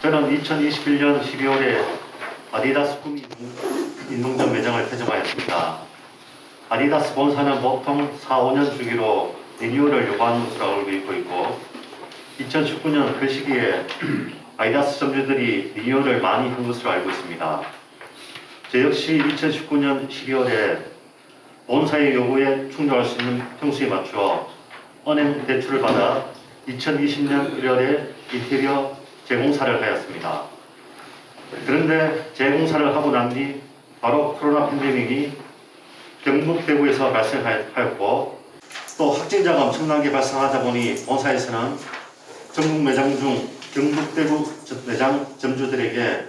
저는 2021년 12월에 아디다스 구미 인동점 매장을 개점하였습니다. 아디다스 본사는 보통 4, 5년 주기로 리뉴얼을 요구하는 것으로 알고 있고 2019년 그 시기에 아디다스 점주들이 리뉴얼을 많이 한 것으로 알고 있습니다. 저 역시 2019년 12월에 본사의 요구에 충족할 수 있는 평수에 맞추어 은행 대출을 받아 2020년 1월에 인테리어 재공사를 하였습니다. 그런데 재공사를 하고 난 뒤 바로 코로나 팬데믹이 경북 대구에서 발생하였고 또 확진자가 엄청나게 발생하다 보니 본사에서는 전국 매장 중 경북 대구 매장 점주들에게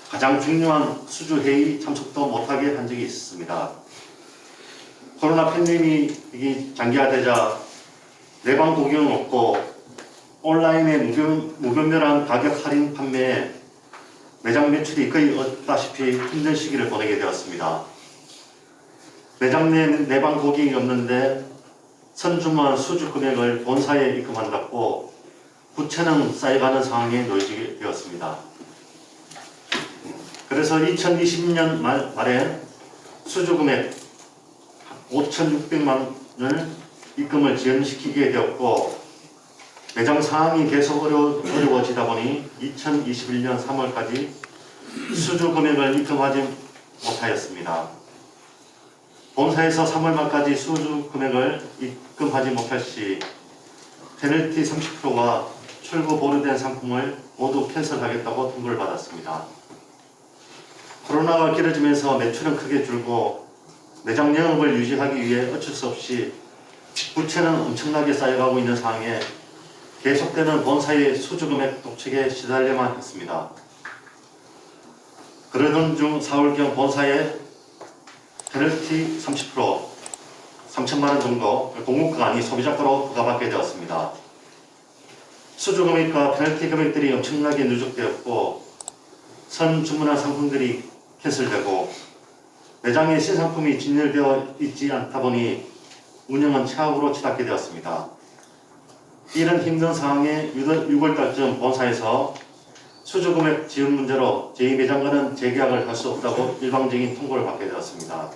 가장 중요한 수주회의 참석도 못하게 한 적이 있었습니다. 코로나 팬데믹이 장기화되자 내방 고객은 없고 온라인의 무분별한 가격 할인 판매에 매장 매출이 거의 없다시피 힘든 시기를 보내게 되었습니다. 매장 내 내방 고객이 없는데 선주만 수주 금액을 본사에 입금한다고 부채는 쌓여가는 상황에 놓이게 되었습니다. 그래서 2020년 말에 수주 금액 5,600만 원을 입금을 지연시키게 되었고 매장 상황이 계속 어려워지다 보니 2021년 3월까지 수주 금액을 입금하지 못하였습니다. 본사에서 3월 말까지 수주 금액을 입금하지 못할 시 페널티 30%와 출고 보류된 상품을 모두 캔슬하겠다고 통보를 받았습니다. 코로나가 길어지면서 매출은 크게 줄고 매장 영업을 유지하기 위해 어쩔 수 없이 부채는 엄청나게 쌓여가고 있는 상황에 계속되는 본사의 수주금액 독촉에 시달려만 했습니다. 그러던 중 4월경 본사의 페널티 30% 3천만 원 정도 공급가 아닌 소비자가로 부과받게 되었습니다. 수주금액과 페널티 금액들이 엄청나게 누적되었고 선 주문한 상품들이 캔슬되고 매장에 신상품이 진열되어 있지 않다 보니 운영은 최악으로 치닫게 되었습니다. 이런 힘든 상황에 6월달쯤 본사에서 수주금액 지원 문제로 제2매장과는 재계약을 할 수 없다고 일방적인 통보를 받게 되었습니다.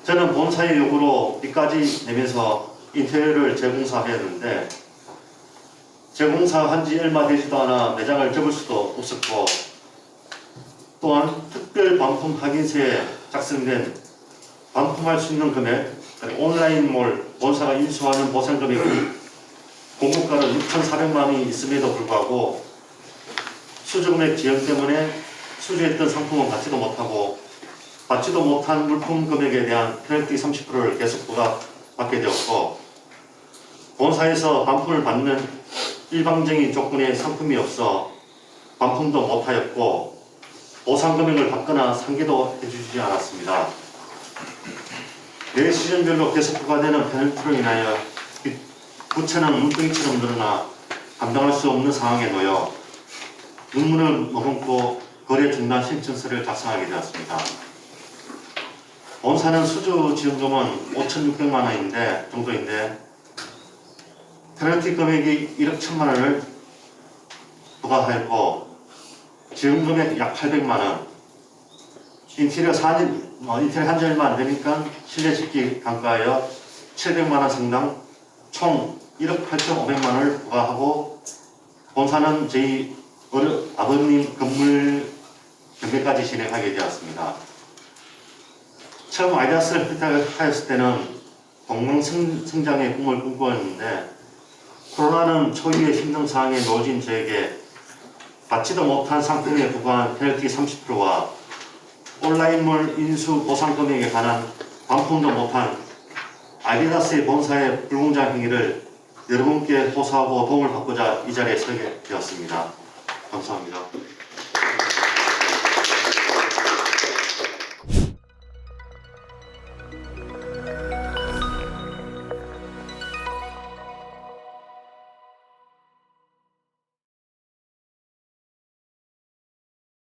저는 본사의 요구로 빚까지 내면서 인테리어를 재공사하였는데 재공사한 지 얼마 되지도 않아 매장을 접을 수도 없었고 또한 특별 반품 확인서에 작성된 반품할 수 있는 금액, 온라인몰 본사가 인수하는 보상 금액이 공급가로 6,400만 원이 있음에도 불구하고 수주금액 지연 때문에 수주했던 상품은 받지도 못하고 받지도 못한 물품 금액에 대한 페널티 30%를 계속 부과받게 되었고 본사에서 반품을 받는 일방적인 조건의 상품이 없어 반품도 못하였고 보상 금액을 받거나 상기도 해주지 않았습니다. 매 시즌별로 계속 부과되는 페널티로 인하여 부채는 눈덩이처럼 늘어나 감당할 수 없는 상황에 놓여 눈물을 머금고 거래 중단 신청서를 작성하게 되었습니다. 본사는 수주 지원금은 5,600만 원 정도인데 페널티 금액이 1억 1천만 원을 부과하였고 지원 금액 약 800만 원, 인테리어 한 지 얼마 안 되니까 실내 식기 감가하여 700만 원 상당 총 1억 8,500만 원을 부과하고 본사는 저희 아버님 건물 경매까지 진행하게 되었습니다. 처음 아디다스를 선택하였을 때는 공명성장의 꿈을 꿈꾸었는데 코로나는 초유의 힘든 상황에 놓여진 저에게 받지도 못한 상품에 부과한 페널티 30%와 온라인몰 인수 보상 금액에 관한 반품도 못한 아디다스의 본사의 불공정 행위를 여러분께 호소하고 도움을 받고자 이 자리에 서게 되었습니다. 감사합니다.